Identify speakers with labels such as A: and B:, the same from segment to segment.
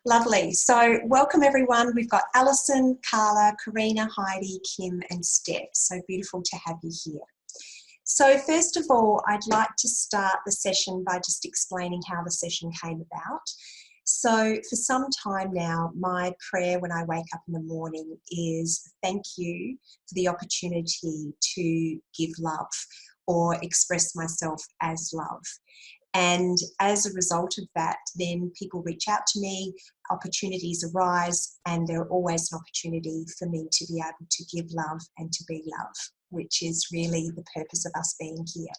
A: Lovely. So welcome everyone. We've got Alison, Carla, Karina, Heidi, Kim and Steph. So beautiful to have you here. So first of all, I'd like to start the session by just explaining how the session came about. So for some time now, my prayer when I wake up in the morning is thank you for the opportunity to give love or express myself as love. And as a result of that, then people reach out to me, opportunities arise, and there are always an opportunity for me to be able to give love and to be love, which is really the purpose of us being here.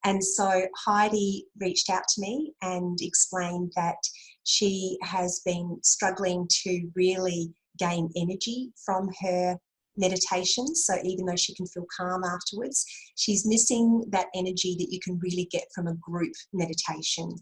A: And so Heidi reached out to me and explained that she has been struggling to really gain energy from her meditation. So even though she can feel calm afterwards, she's missing that energy that you can really get from a group meditation.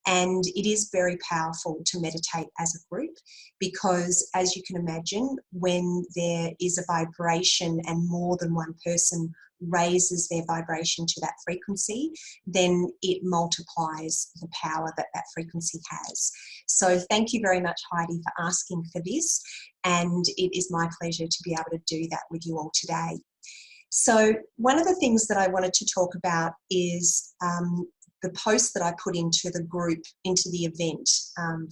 A: And it is very powerful to meditate as a group because, as you can imagine, when there is a vibration and more than one person raises their vibration to that frequency, then it multiplies the power that that frequency has. So thank you very much, Heidi, for asking for this. And it is my pleasure to be able to do that with you all today. So one of the things that I wanted to talk about is the post that I put into the group, into the event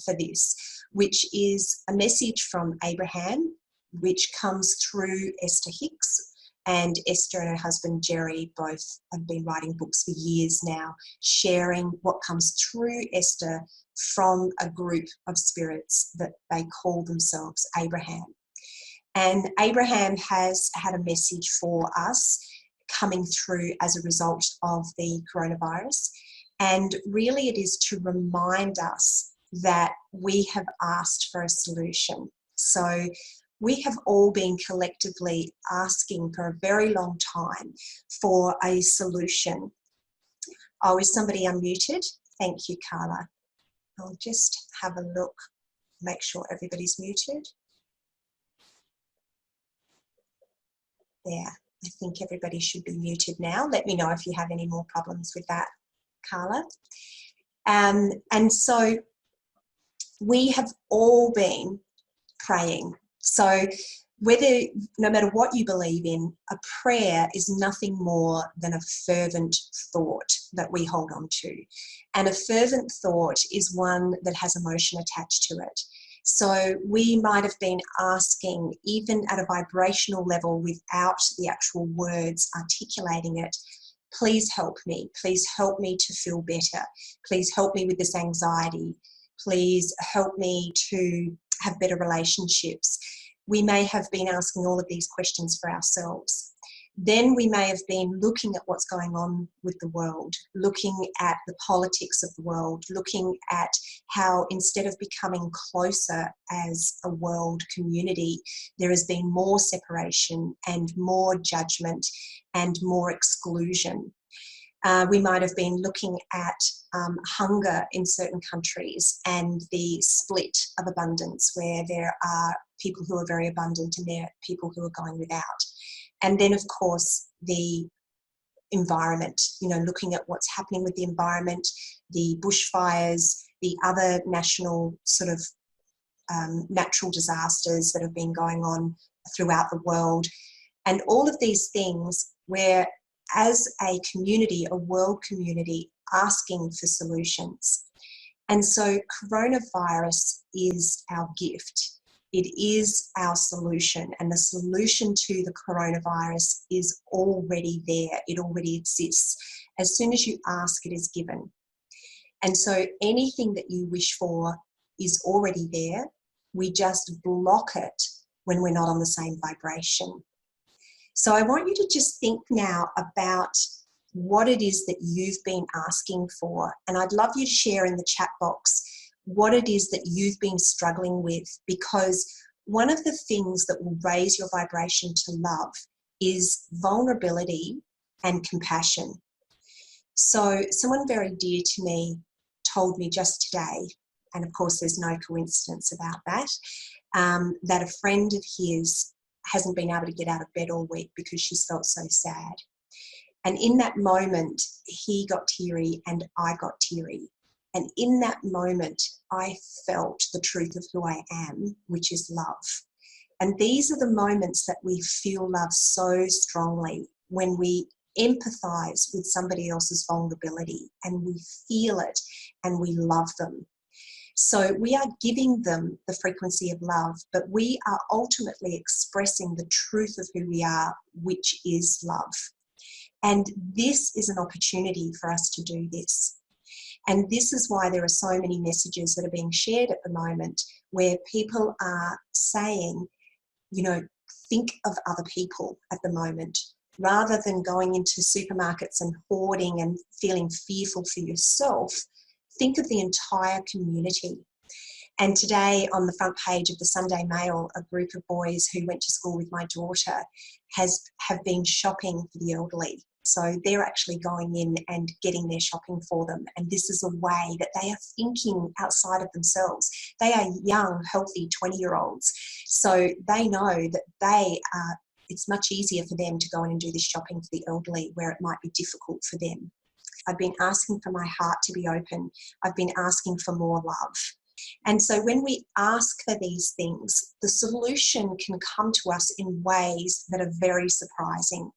A: for this, which is a message from Abraham, which comes through Esther Hicks. And Esther and her husband Jerry both have been writing books for years now, sharing what comes through Esther from a group of spirits that they call themselves Abraham. And Abraham has had a message for us coming through as a result of the coronavirus. And really it is to remind us that we have asked for a solution. So we have all been collectively asking for a very long time for a solution. Oh, is somebody unmuted? Thank you, Carla. I'll just have a look, make sure everybody's muted. There, I think everybody should be muted now. Let me know if you have any more problems with that, Carla. And so we have all been praying. So no matter what you believe in, a prayer is nothing more than a fervent thought that we hold on to. And a fervent thought is one that has emotion attached to it. So we might have been asking, even at a vibrational level without the actual words articulating it, please help me to feel better. Please help me with this anxiety. Please help me to have better relationships. We may have been asking all of these questions for ourselves. Then we may have been looking at what's going on with the world, looking at the politics of the world, looking at how instead of becoming closer as a world community, there has been more separation and more judgment and more exclusion. We might have been looking at hunger in certain countries and the split of abundance, where there are people who are very abundant and there are people who are going without. And then, of course, the environment, looking at what's happening with the environment, the bushfires, the other national sort of natural disasters that have been going on throughout the world. And all of these things where, as a community, a world community, asking for solutions. And so coronavirus is our gift. It is our solution, and the solution to the coronavirus is already there. It already exists. As soon as you ask, it is given. And so anything that you wish for is already there. We just block it when we're not on the same vibration. So I want you to just think now about what it is that you've been asking for. And I'd love you to share in the chat box what it is that you've been struggling with, because one of the things that will raise your vibration to love is vulnerability and compassion. So someone very dear to me told me just today, and of course there's no coincidence about that, that a friend of his hasn't been able to get out of bed all week because she's felt so sad. And in that moment, he got teary and I got teary, And in that moment, I felt the truth of who I am, which is love. And these are the moments that we feel love so strongly, when we empathize with somebody else's vulnerability and we feel it and we love them. So we are giving them the frequency of love, but we are ultimately expressing the truth of who we are, which is love. And this is an opportunity for us to do this. And this is why there are so many messages that are being shared at the moment where people are saying, you know, think of other people at the moment. Rather than going into supermarkets and hoarding and feeling fearful for yourself, think of the entire community. And today on the front page of the Sunday Mail, a group of boys who went to school with my daughter have been shopping for the elderly. So they're actually going in and getting their shopping for them. And this is a way that they are thinking outside of themselves. They are young, healthy 20-year-olds. So they know that it's much easier for them to go in and do this shopping for the elderly where it might be difficult for them. I've been asking for my heart to be open. I've been asking for more love. And so when we ask for these things, the solution can come to us in ways that are very surprising.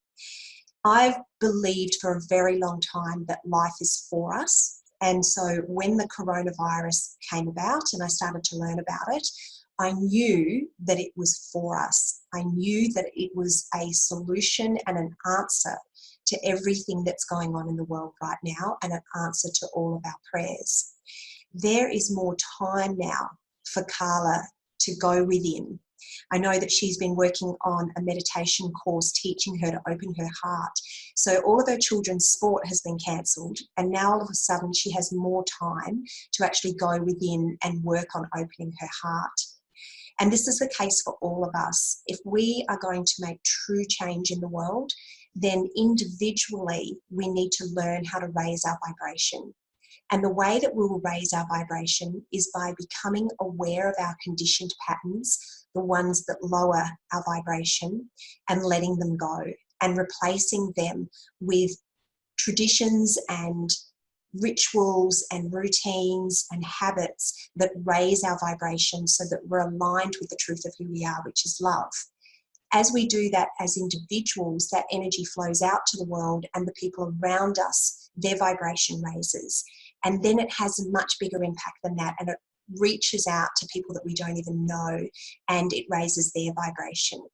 A: I've believed for a very long time that life is for us. And so when the coronavirus came about and I started to learn about it, I knew that it was for us. I knew that it was a solution and an answer to everything that's going on in the world right now, and an answer to all of our prayers. There is more time now for Carla to go within. I know that she's been working on a meditation course teaching her to open her heart. So all of her children's sport has been cancelled, and now all of a sudden she has more time to actually go within and work on opening her heart. And this is the case for all of us. If we are going to make true change in the world, then individually we need to learn how to raise our vibration. And the way that we will raise our vibration is by becoming aware of our conditioned patterns, the ones that lower our vibration, and letting them go and replacing them with traditions and rituals and routines and habits that raise our vibration so that we're aligned with the truth of who we are, which is love. As we do that as individuals, that energy flows out to the world, and the people around us, their vibration raises. And then it has a much bigger impact than that, and it reaches out to people that we don't even know, and it raises their vibration.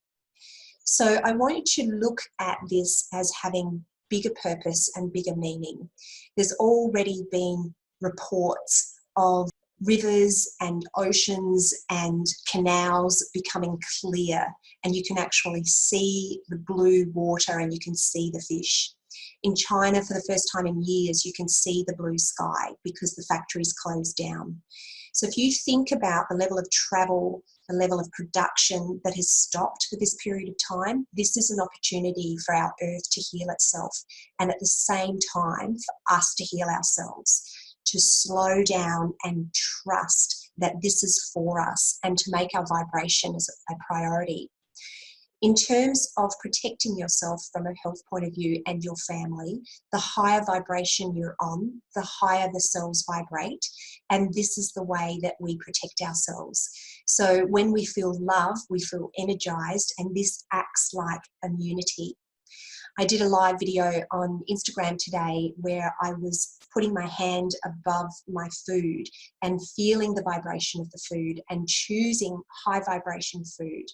A: So I want you to look at this as having bigger purpose and bigger meaning. There's already been reports of rivers and oceans and canals becoming clear, and you can actually see the blue water and you can see the fish. In China, for the first time in years, you can see the blue sky because the factories closed down. So if you think about the level of travel, the level of production that has stopped for this period of time, this is an opportunity for our earth to heal itself, and at the same time for us to heal ourselves, to slow down and trust that this is for us, and to make our vibration as a priority. In terms of protecting yourself from a health point of view and your family, the higher vibration you're on, the higher the cells vibrate. And this is the way that we protect ourselves. So when we feel love, we feel energized, and this acts like immunity. I did a live video on Instagram today where I was putting my hand above my food and feeling the vibration of the food and choosing high vibration food.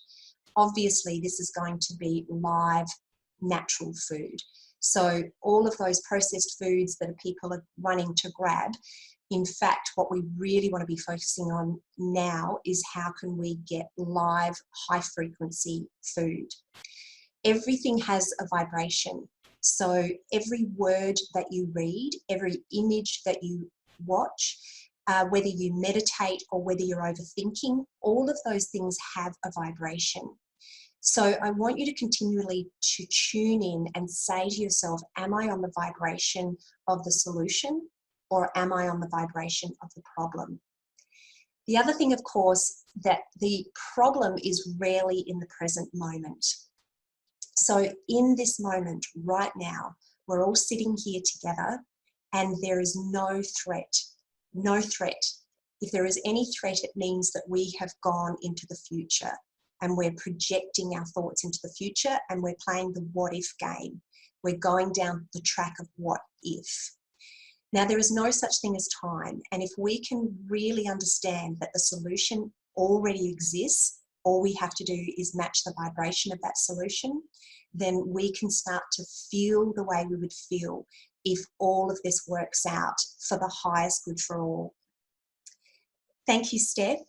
A: Obviously, this is going to be live, natural food. So all of those processed foods that people are running to grab, in fact, what we really want to be focusing on now is how can we get live, high-frequency food. Everything has a vibration. So every word that you read, every image that you watch, whether you meditate or whether you're overthinking, all of those things have a vibration. So I want you to continually to tune in and say to yourself, am I on the vibration of the solution, or am I on the vibration of the problem? The other thing, of course, that the problem is rarely in the present moment. So in this moment right now, we're all sitting here together and there is no threat. no threat. If there is any threat, it means that we have gone into the future and we're projecting our thoughts into the future and we're playing the what if game. We're going down the track of what if. Now, there is no such thing as time. And if we can really understand that the solution already exists, all we have to do is match the vibration of that solution, then we can start to feel the way we would feel if all of this works out for the highest good for all. Thank you, Steph.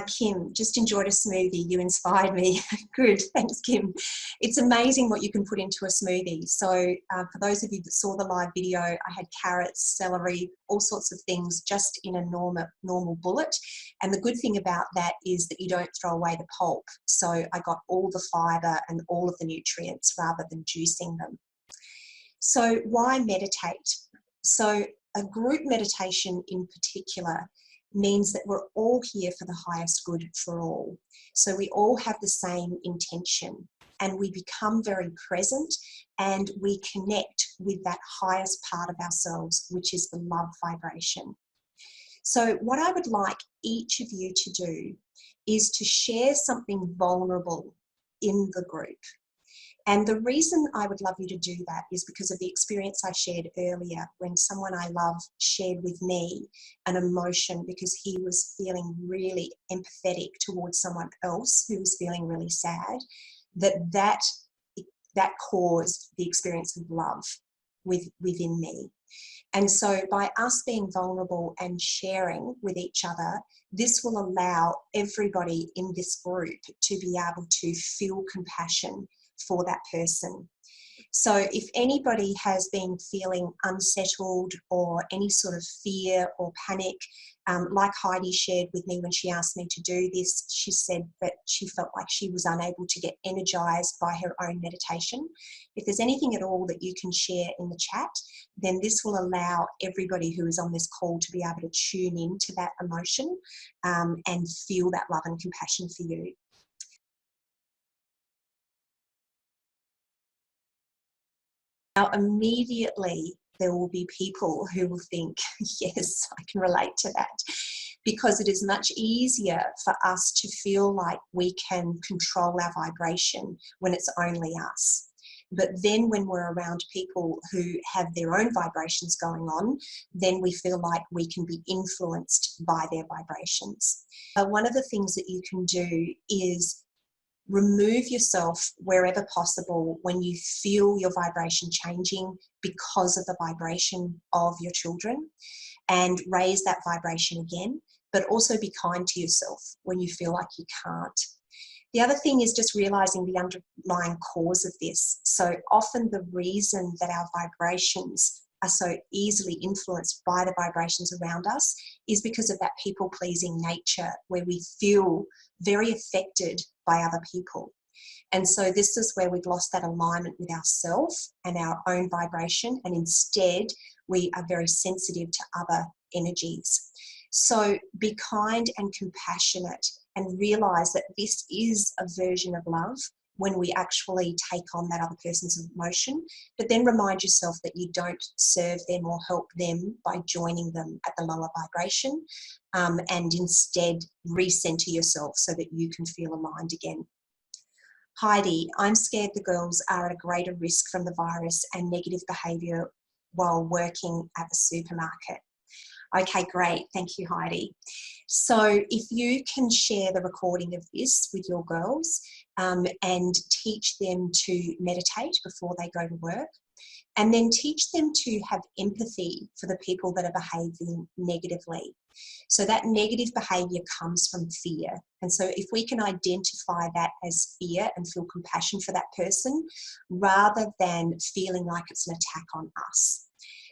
A: Kim, just enjoyed a smoothie. You inspired me. Good, thanks, Kim. It's amazing what you can put into a smoothie. So for those of you that saw the live video, I had carrots, celery, all sorts of things just in a normal bullet. And the good thing about that is that you don't throw away the pulp. So I got all the fibre and all of the nutrients rather than juicing them. So why meditate? So a group meditation in particular means that we're all here for the highest good for all. So we all have the same intention and we become very present and we connect with that highest part of ourselves, which is the love vibration. So what I would like each of you to do is to share something vulnerable in the group. And the reason I would love you to do that is because of the experience I shared earlier when someone I love shared with me an emotion because he was feeling really empathetic towards someone else who was feeling really sad, that caused the experience of love within me. And so by us being vulnerable and sharing with each other, this will allow everybody in this group to be able to feel compassion for that person. So if anybody has been feeling unsettled or any sort of fear or panic, like Heidi shared with me when she asked me to do this, she said that she felt like she was unable to get energized by her own meditation. If there's anything at all that you can share in the chat, then this will allow everybody who is on this call to be able to tune into that emotion and feel that love and compassion for you. Now, immediately there will be people who will think, yes, I can relate to that, because it is much easier for us to feel like we can control our vibration when it's only us. But then when we're around people who have their own vibrations going on, then we feel like we can be influenced by their vibrations. One of the things that you can do is remove yourself wherever possible when you feel your vibration changing because of the vibration of your children, and raise that vibration again, but also be kind to yourself when you feel like you can't. The other thing is just realizing the underlying cause of this. So often the reason that our vibrations are so easily influenced by the vibrations around us is because of that people-pleasing nature where we feel very affected by other people. And so this is where we've lost that alignment with ourselves and our own vibration, and instead we are very sensitive to other energies. So be kind and compassionate and realize that this is a version of love when we actually take on that other person's emotion, but then remind yourself that you don't serve them or help them by joining them at the lower vibration, and instead recenter yourself so that you can feel aligned again. Heidi, I'm scared the girls are at a greater risk from the virus and negative behaviour while working at the supermarket. Okay, great. Thank you, Heidi. So if you can share the recording of this with your girls and teach them to meditate before they go to work, and then teach them to have empathy for the people that are behaving negatively. So that negative behaviour comes from fear. And so if we can identify that as fear and feel compassion for that person, rather than feeling like it's an attack on us.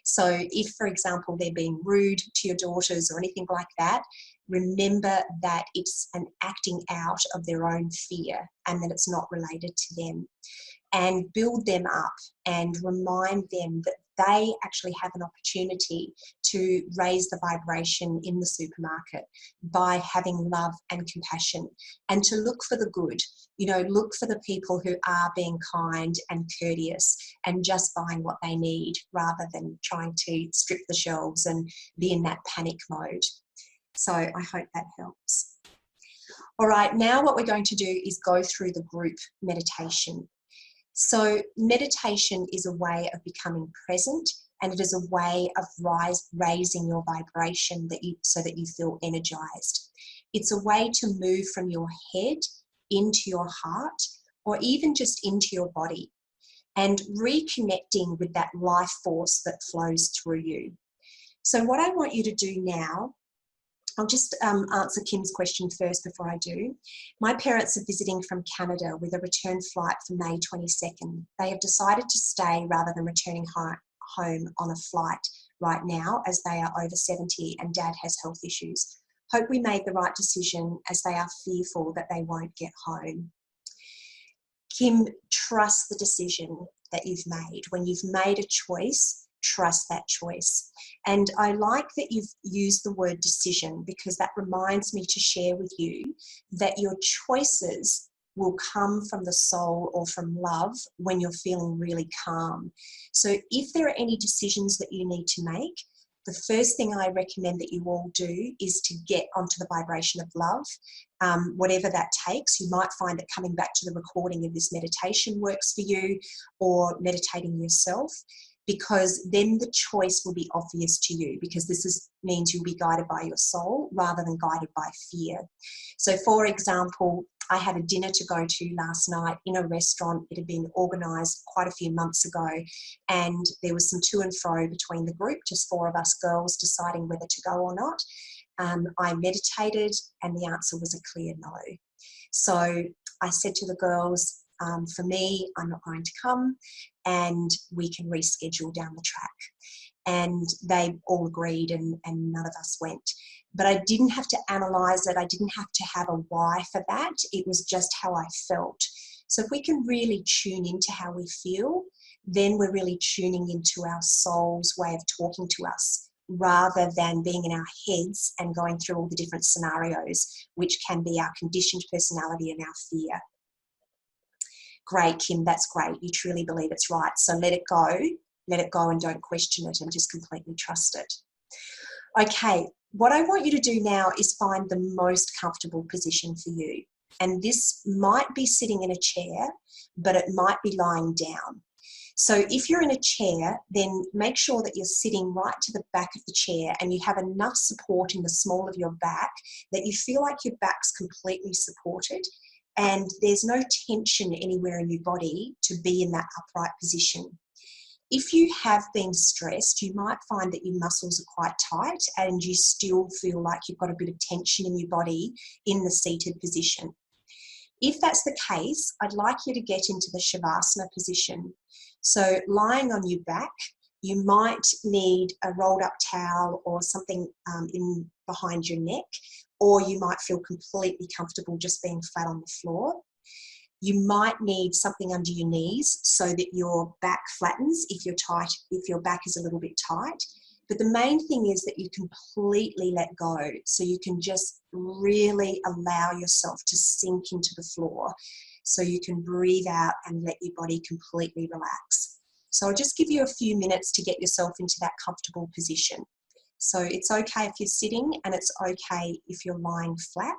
A: So if, for example, they're being rude to your daughters or anything like that, remember that it's an acting out of their own fear and that it's not related to them. and build them up and remind them that they actually have an opportunity to raise the vibration in the supermarket by having love and compassion, and to look for the good. You know, look for the people who are being kind and courteous and just buying what they need rather than trying to strip the shelves and be in that panic mode. So I hope that helps. All right, now what we're going to do is go through the group meditation. So meditation is a way of becoming present, and it is a way of raising your vibration so that you feel energized. It's a way to move from your head into your heart, or even just into your body, and reconnecting with that life force that flows through you. So what I want you to do now, I'll just answer Kim's question first before I do. My parents are visiting from Canada with a return flight for May 22nd. They have decided to stay rather than returning home on a flight right now, as they are over 70 and Dad has health issues. Hope we made the right decision, as they are fearful that they won't get home. Kim, trust the decision that you've made. When you've made a choice, trust that choice. And I like that you've used the word decision, because that reminds me to share with you that your choices will come from the soul or from love when you're feeling really calm. So if there are any decisions that you need to make, the first thing I recommend that you all do is to get onto the vibration of love, whatever that takes. You might find that coming back to the recording of this meditation works for you, or meditating yourself, because then the choice will be obvious to you, because this means you'll be guided by your soul rather than guided by fear. So for example, I had a dinner to go to last night in a restaurant. It had been organised quite a few months ago, and there was some to and fro between the group, just 4 of us girls deciding whether to go or not. I meditated and the answer was a clear no. So I said to the girls, for me, I'm not going to come, and we can reschedule down the track. And they all agreed, and none of us went. But I didn't have to analyse it. I didn't have to have a why for that. It was just how I felt. So if we can really tune into how we feel, then we're really tuning into our soul's way of talking to us, rather than being in our heads and going through all the different scenarios, which can be our conditioned personality and our fear. Great, Kim, that's great. You truly believe it's right. So let it go and don't question it, and just completely trust it. Okay, what I want you to do now is find the most comfortable position for you. And this might be sitting in a chair, but it might be lying down. So if you're in a chair, then make sure that you're sitting right to the back of the chair and you have enough support in the small of your back that you feel like your back's completely supported and there's no tension anywhere in your body to be in that upright position. If you have been stressed, you might find that your muscles are quite tight and you still feel like you've got a bit of tension in your body in the seated position. If that's the case, I'd like you to get into the Shavasana position. So lying on your back, you might need a rolled up towel or something in behind your neck, or you might feel completely comfortable just being flat on the floor. You might need something under your knees so that your back flattens if your back is a little bit tight. But the main thing is that you completely let go, so you can just really allow yourself to sink into the floor, so you can breathe out and let your body completely relax. So I'll just give you a few minutes to get yourself into that comfortable position. So it's okay if you're sitting and it's okay if you're lying flat.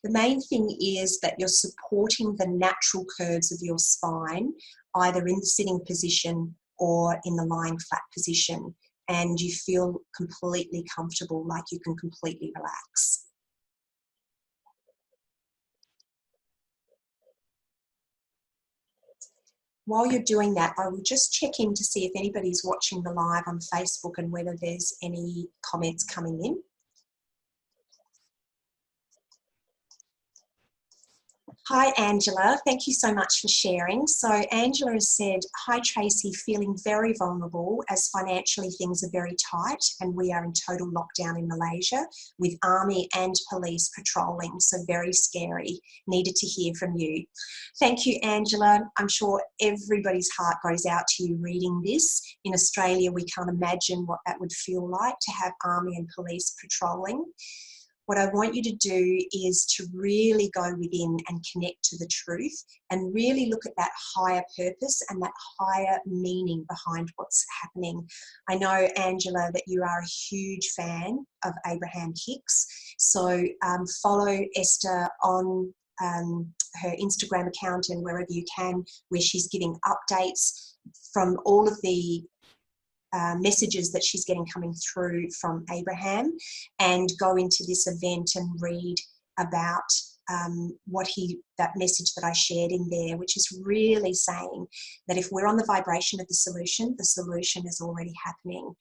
A: The main thing is that you're supporting the natural curves of your spine, either in the sitting position or in the lying flat position, and you feel completely comfortable, like you can completely relax. While you're doing that, I will just check in to see if anybody's watching the live on Facebook and whether there's any comments coming in. Hi, Angela. Thank you so much for sharing. So Angela has said, hi, Tracy, feeling very vulnerable as financially things are very tight and we are in total lockdown in Malaysia with army and police patrolling. So very scary. Needed to hear from you. Thank you, Angela. I'm sure everybody's heart goes out to you reading this. In Australia, we can't imagine what that would feel like to have army and police patrolling. What I want you to do is to really go within and connect to the truth and really look at that higher purpose and that higher meaning behind what's happening. I know, Angela, that you are a huge fan of Abraham Hicks. So follow Esther on her Instagram account and wherever you can, where she's giving updates from all of the messages that she's getting coming through from Abraham, and go into this event and read about that message that I shared in there, which is really saying that if we're on the vibration of the solution is already happening,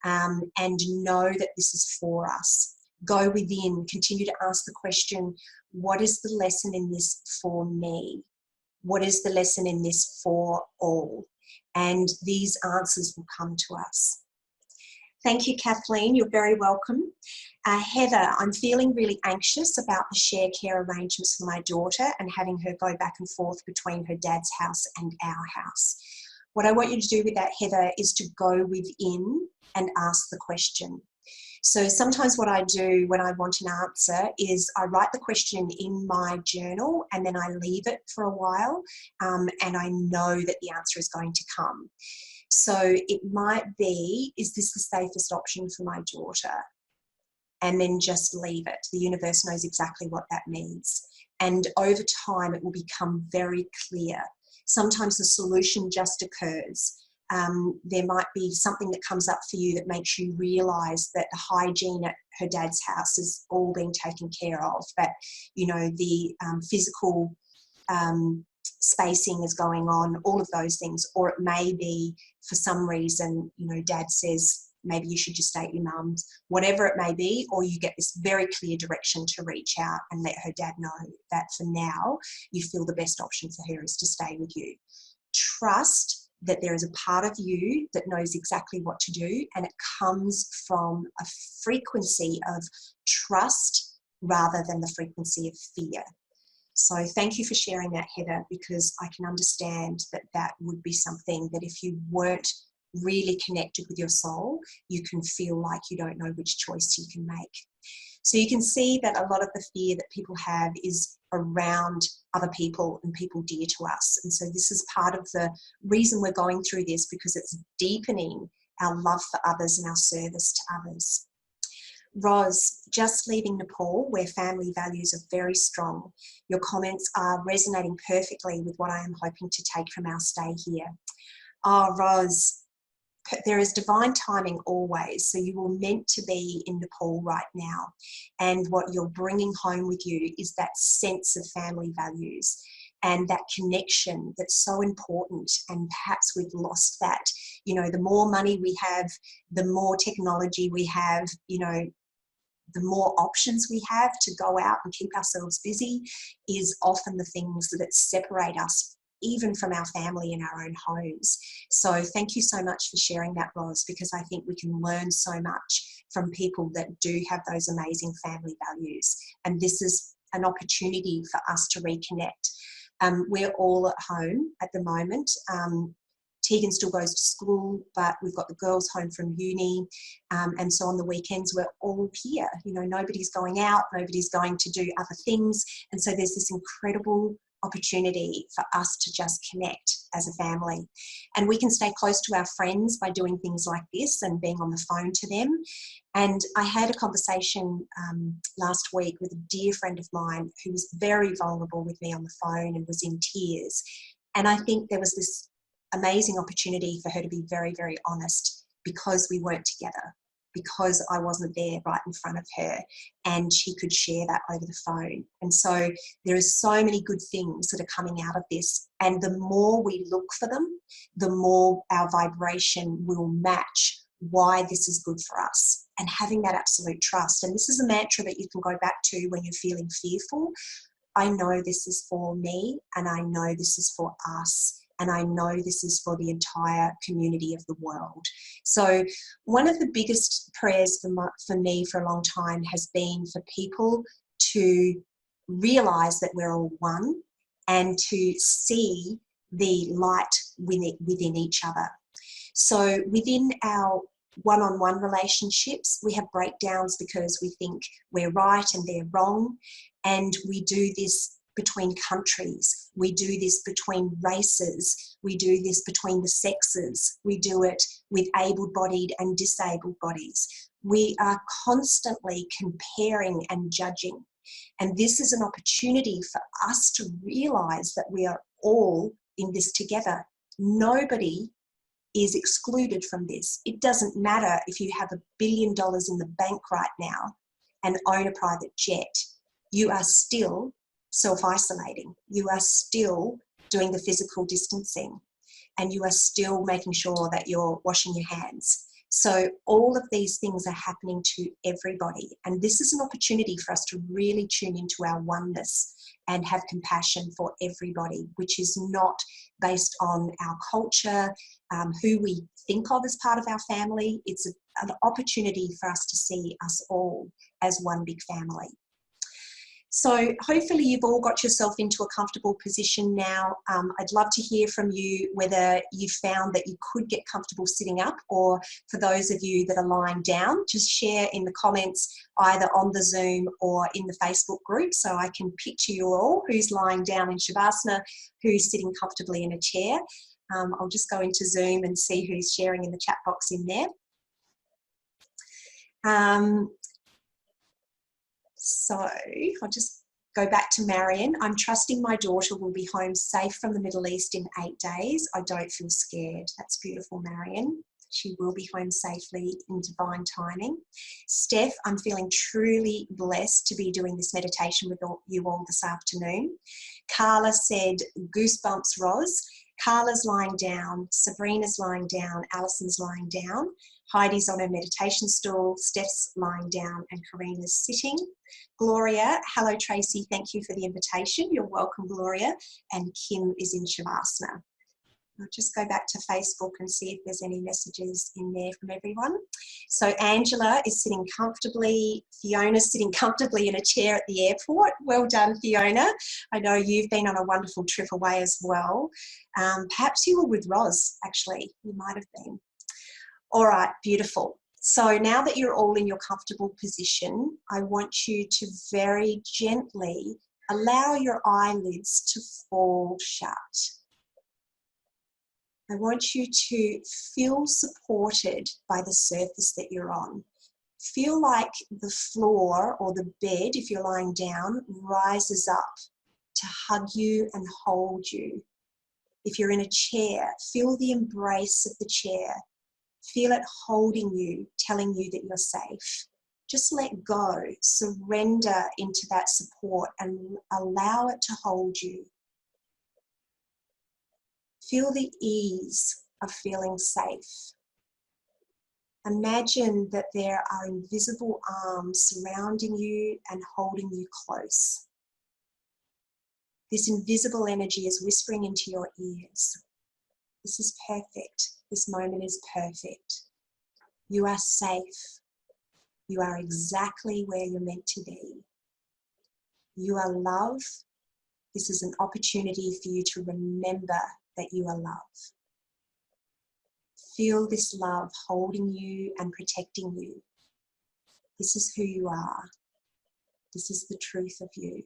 A: and know that this is for us. Go within, continue to ask the question, what is the lesson in this for me? What is the lesson in this for all? And these answers will come to us. Thank you, Kathleen. You're very welcome. Heather, I'm feeling really anxious about the share care arrangements for my daughter and having her go back and forth between her dad's house and our house. What I want you to do with that, Heather, is to go within and ask the question. So sometimes what I do when I want an answer is I write the question in my journal and then I leave it for a while, and I know that the answer is going to come. So it might be, is this the safest option for my daughter? And then just leave it. The universe knows exactly what that means. And over time, it will become very clear. Sometimes the solution just occurs. There might be something that comes up for you that makes you realise that the hygiene at her dad's house is all being taken care of, that, you know, the physical spacing is going on, all of those things. Or it may be, for some reason, you know, dad says, maybe you should just stay at your mum's, whatever it may be, or you get this very clear direction to reach out and let her dad know that for now, you feel the best option for her is to stay with you. Trust that there is a part of you that knows exactly what to do, and it comes from a frequency of trust rather than the frequency of fear. So thank you for sharing that, Heather, because I can understand that that would be something that if you weren't really connected with your soul, you can feel like you don't know which choice you can make. So you can see that a lot of the fear that people have is around other people and people dear to us. And so this is part of the reason we're going through this, because it's deepening our love for others and our service to others. Roz, just leaving Nepal, where family values are very strong. Your comments are resonating perfectly with what I am hoping to take from our stay here. Oh, Roz, there is divine timing always. So you were meant to be in Nepal right now. And what you're bringing home with you is that sense of family values and that connection that's so important. And perhaps we've lost that. You know, the more money we have, the more technology we have, you know, the more options we have to go out and keep ourselves busy is often the things that separate us even from our family in our own homes. So thank you so much for sharing that, Roz, because I think we can learn so much from people that do have those amazing family values. And this is an opportunity for us to reconnect. We're all at home at the moment. Tegan still goes to school, but we've got the girls home from uni. And so on the weekends, we're all here. You know, nobody's going out, nobody's going to do other things. And so there's this incredible opportunity for us to just connect as a family. And we can stay close to our friends by doing things like this and being on the phone to them. And I had a conversation last week with a dear friend of mine who was very vulnerable with me on the phone and was in tears. And I think there was this amazing opportunity for her to be very, very honest, because we weren't together, because I wasn't there right in front of her, and she could share that over the phone. And so there are so many good things that are coming out of this. And the more we look for them, the more our vibration will match why this is good for us, and having that absolute trust. And this is a mantra that you can go back to when you're feeling fearful. I know this is for me, and I know this is for us, and I know this is for the entire community of the world. So one of the biggest prayers for me for a long time has been for people to realize that we're all one and to see the light within each other. So within our one-on-one relationships, we have breakdowns because we think we're right and they're wrong. And we do this between countries. We do this between races. We do this between the sexes. We do it with able-bodied and disabled bodies. We are constantly comparing and judging. And this is an opportunity for us to realize that we are all in this together. Nobody is excluded from this. It doesn't matter if you have $1 billion in the bank right now and own a private jet. You are still self-isolating. You are still doing the physical distancing, and you are still making sure that you're washing your hands. So all of these things are happening to everybody. And this is an opportunity for us to really tune into our oneness and have compassion for everybody, which is not based on our culture, who we think of as part of our family. It's an opportunity for us to see us all as one big family. So hopefully you've all got yourself into a comfortable position now. I'd love to hear from you whether you found that you could get comfortable sitting up, or for those of you that are lying down, just share in the comments either on the Zoom or in the Facebook group so I can picture you all, who's lying down in Shavasana, who's sitting comfortably in a chair. I'll just go into Zoom and see who's sharing in the chat box in there. So I'll just go back to Marion. I'm trusting my daughter will be home safe from the Middle East in 8 days. I don't feel scared. That's beautiful, Marion. She will be home safely in divine timing. Steph, I'm feeling truly blessed to be doing this meditation with you all this afternoon. Carla said, goosebumps, Roz. Carla's lying down, Sabrina's lying down, Alison's lying down, Heidi's on her meditation stool, Steph's lying down, and Karina's sitting. Gloria, hello Tracy, thank you for the invitation. You're welcome, Gloria. And Kim is in Shavasana. I'll just go back to Facebook and see if there's any messages in there from everyone. So Angela is sitting comfortably. Fiona's sitting comfortably in a chair at the airport. Well done, Fiona. I know you've been on a wonderful trip away as well. Perhaps you were with Roz, actually. You might have been. All right, beautiful. So now that you're all in your comfortable position, I want you to very gently allow your eyelids to fall shut. I want you to feel supported by the surface that you're on. Feel like the floor or the bed, if you're lying down, rises up to hug you and hold you. If you're in a chair, feel the embrace of the chair. Feel it holding you, telling you that you're safe. Just let go, surrender into that support and allow it to hold you. Feel the ease of feeling safe. Imagine that there are invisible arms surrounding you and holding you close. This invisible energy is whispering into your ears. This is perfect. This moment is perfect. You are safe. You are exactly where you're meant to be. You are love. This is an opportunity for you to remember that you are love. Feel this love holding you and protecting you. This is who you are. This is the truth of you.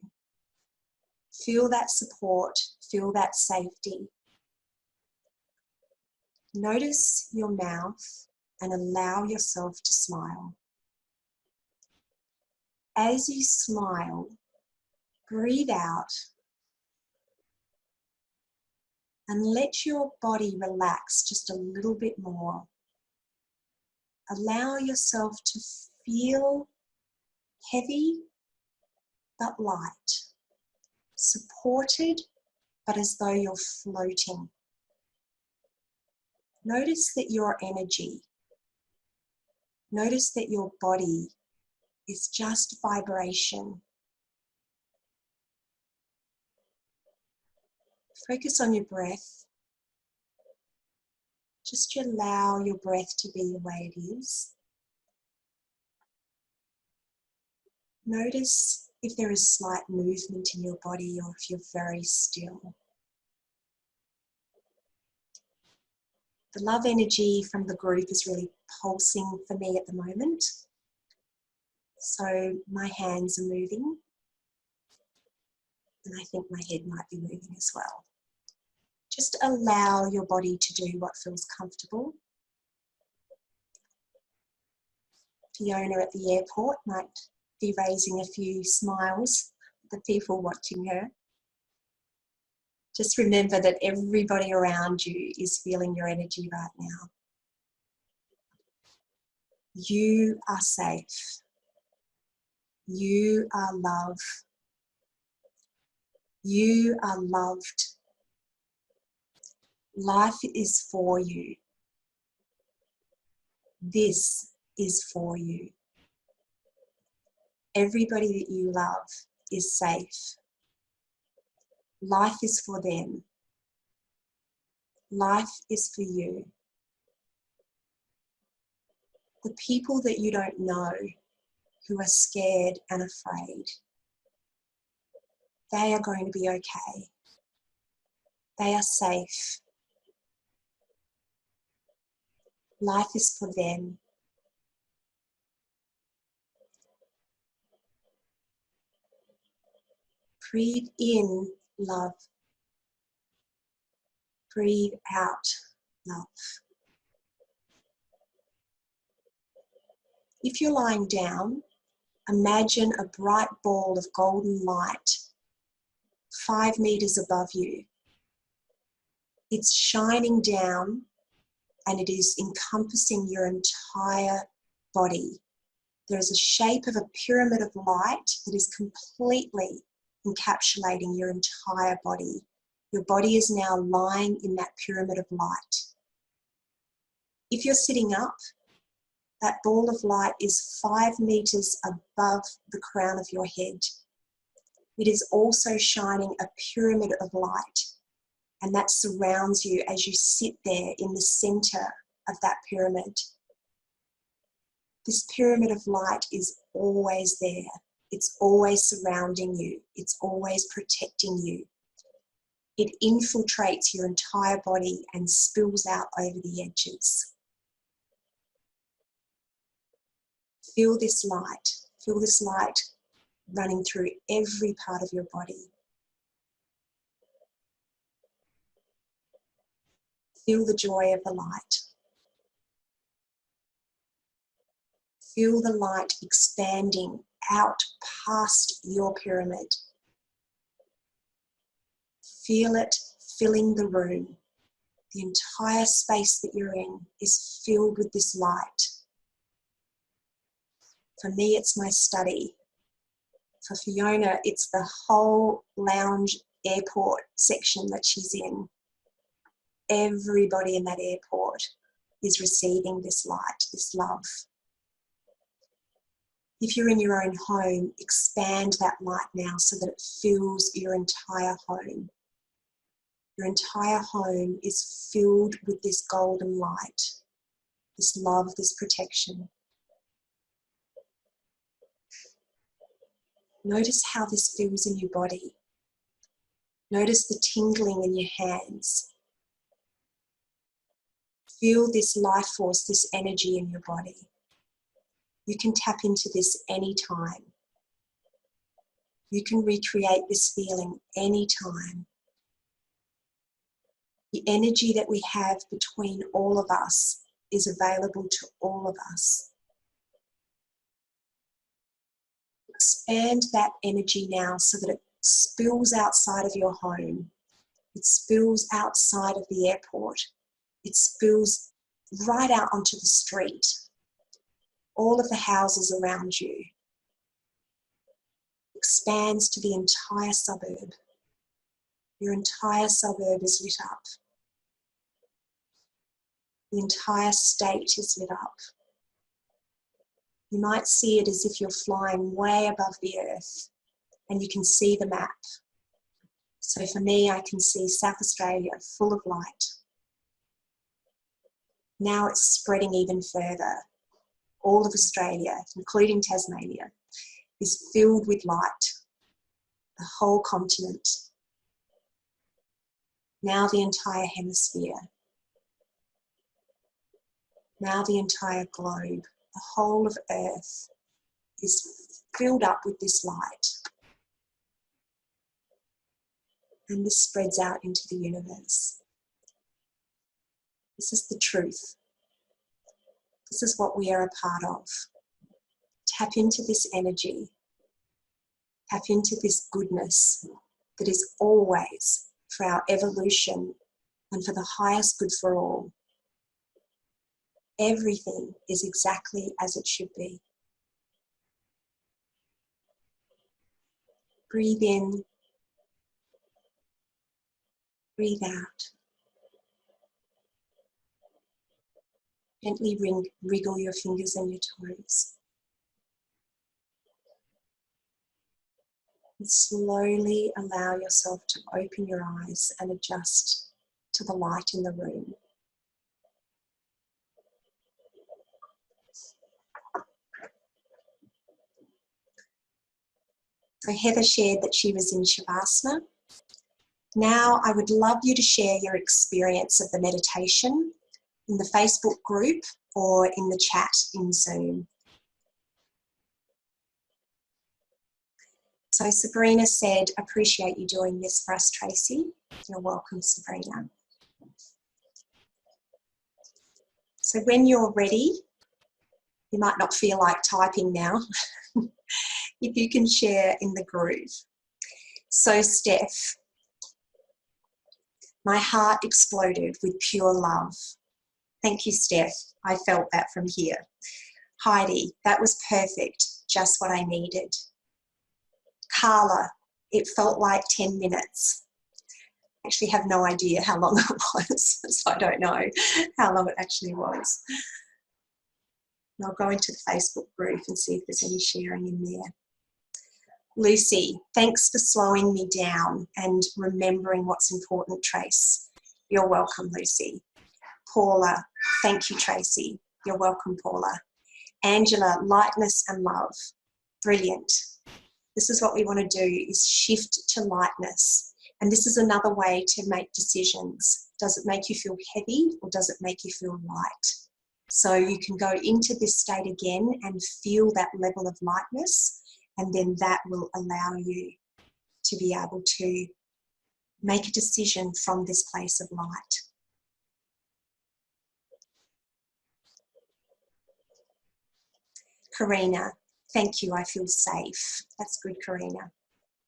A: Feel that support. Feel that safety. Notice your mouth and allow yourself to smile. As you smile, breathe out and let your body relax just a little bit more. Allow yourself to feel heavy but light, supported but as though you're floating. Notice that your energy, notice that your body is just vibration. Focus on your breath. Just allow your breath to be the way it is. Notice if there is slight movement in your body or if you're very still. The love energy from the group is really pulsing for me at the moment. So my hands are moving, and I think my head might be moving as well. Just allow your body to do what feels comfortable. Fiona at the airport might be raising a few smiles at the people watching her. Just remember that everybody around you is feeling your energy right now. You are safe. You are love. You are loved. Life is for you. This is for you. Everybody that you love is safe. Life is for them. Life is for you. The people that you don't know who are scared and afraid, they are going to be okay. They are safe. Life is for them. Breathe in love. Breathe out love. If you're lying down, imagine a bright ball of golden light 5 meters above you. It's shining down and it is encompassing your entire body. There is a shape of a pyramid of light that is completely encapsulating your entire body. Your body is now lying in that pyramid of light. If you're sitting up, that ball of light is 5 meters above the crown of your head. It is also shining a pyramid of light, and that surrounds you as you sit there in the center of that pyramid. This pyramid of light is always there. It's always surrounding you. It's always protecting you. It infiltrates your entire body and spills out over the edges. Feel this light. Feel this light running through every part of your body. Feel the joy of the light. Feel the light expanding out past your pyramid. Feel it filling the room. The entire space that you're in is filled with this light. For me, it's my study. For Fiona, it's the whole lounge airport section that she's in. Everybody in that airport is receiving this light, this love. If you're in your own home, expand that light now so that it fills your entire home. Your entire home is filled with this golden light, this love, this protection. Notice how this feels in your body. Notice the tingling in your hands. Feel this life force, this energy in your body. You can tap into this anytime. You can recreate this feeling anytime. The energy that we have between all of us is available to all of us. Expand that energy now so that it spills outside of your home. It spills outside of the airport. It spills right out onto the street. All of the houses around you. Expands to the entire suburb. Your entire suburb is lit up. The entire state is lit up. You might see it as if you're flying way above the earth and you can see the map. So for me, I can see South Australia full of light. Now it's spreading even further. All of Australia, including Tasmania, is filled with light. The whole continent. Now the entire hemisphere. Now the entire globe, the whole of Earth is filled up with this light. And this spreads out into the universe. This is the truth. This is what we are a part of. Tap into this energy. Tap into this goodness that is always for our evolution and for the highest good for all. Everything is exactly as it should be. Breathe in, breathe out. Gently wriggle your fingers and your toes. And slowly allow yourself to open your eyes and adjust to the light in the room. So Heather shared that she was in Shavasana. Now I would love you to share your experience of the meditation in the Facebook group or in the chat in Zoom. So Sabrina said, appreciate you doing this for us, Tracy. You're welcome, Sabrina. So when you're ready, you might not feel like typing now, if you can share in the group. So Steph, my heart exploded with pure love. Thank you, Steph. I felt that from here. Heidi, that was perfect, just what I needed. Carla, it felt like 10 minutes. I actually have no idea how long it was, so I don't know how long it actually was. And I'll go into the Facebook group and see if there's any sharing in there. Lucy, thanks for slowing me down and remembering what's important, Trace. You're welcome, Lucy. Paula, thank you, Tracy. You're welcome, Paula. Angela, lightness and love. Brilliant. This is what we want to do, is shift to lightness. And this is another way to make decisions. Does it make you feel heavy or does it make you feel light? So you can go into this state again and feel that level of lightness, and then that will allow you to be able to make a decision from this place of light. Karina, thank you, I feel safe. That's good, Karina.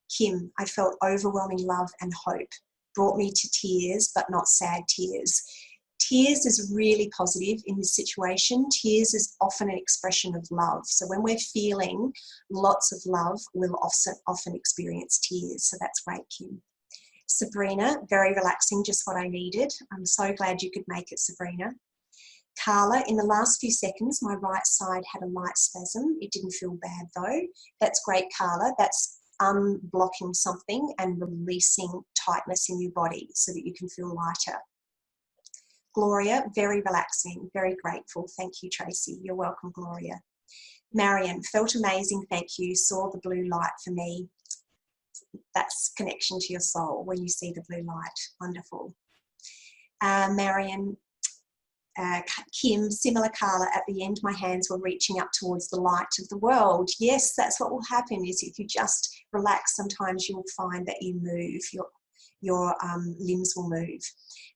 A: Kim, I felt overwhelming love and hope. Brought me to tears, but not sad tears. Tears is really positive in this situation. Tears is often an expression of love. So when we're feeling lots of love, we'll often experience tears. So that's great, Kim. Sabrina, very relaxing, just what I needed. I'm so glad you could make it, Sabrina. Carla, in the last few seconds, my right side had a light spasm. It didn't feel bad though. That's great, Carla. That's unblocking something and releasing tightness in your body so that you can feel lighter. Gloria, very relaxing, very grateful. Thank you, Tracy. You're welcome, Gloria. Marion, felt amazing, thank you. Saw the blue light for me. That's connection to your soul when you see the blue light. Wonderful. Marion, Kim, similar, Carla, at the end my hands were reaching up towards the light of the world. Yes, that's what will happen, is if you just relax, sometimes you'll find that you move, your limbs will move.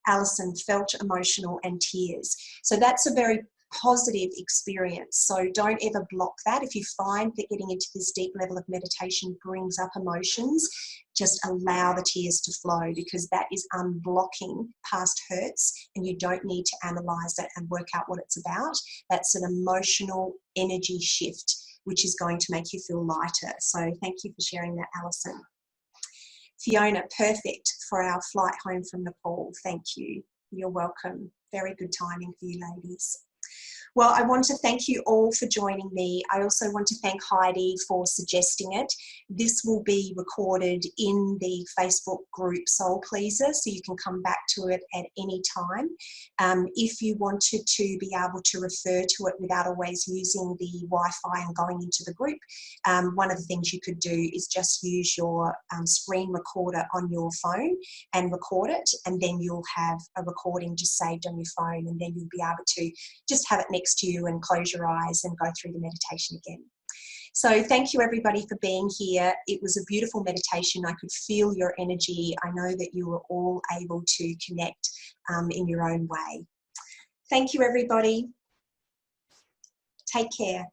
A: Alison, felt emotional and tears. So that's a very positive experience. So don't ever block that. If you find that getting into this deep level of meditation brings up emotions, just allow the tears to flow, because that is unblocking past hurts and you don't need to analyze it and work out what it's about. That's an emotional energy shift, which is going to make you feel lighter. So thank you for sharing that, Alison. Fiona, perfect for our flight home from Nepal. Thank you. You're welcome. Very good timing for you ladies. Well, I want to thank you all for joining me. I also want to thank Heidi for suggesting it. This will be recorded in the Facebook group Soul Pleaser, so you can come back to it at any time. If you wanted to be able to refer to it without always using the Wi-Fi and going into the group, one of the things you could do is just use your screen recorder on your phone and record it, and then you'll have a recording just saved on your phone, and then you'll be able to just have it next to you and close your eyes and go through the meditation again. So thank you everybody for being here. It was a beautiful meditation. I could feel your energy. I know that you were all able to connect in your own way. Thank you everybody. Take care.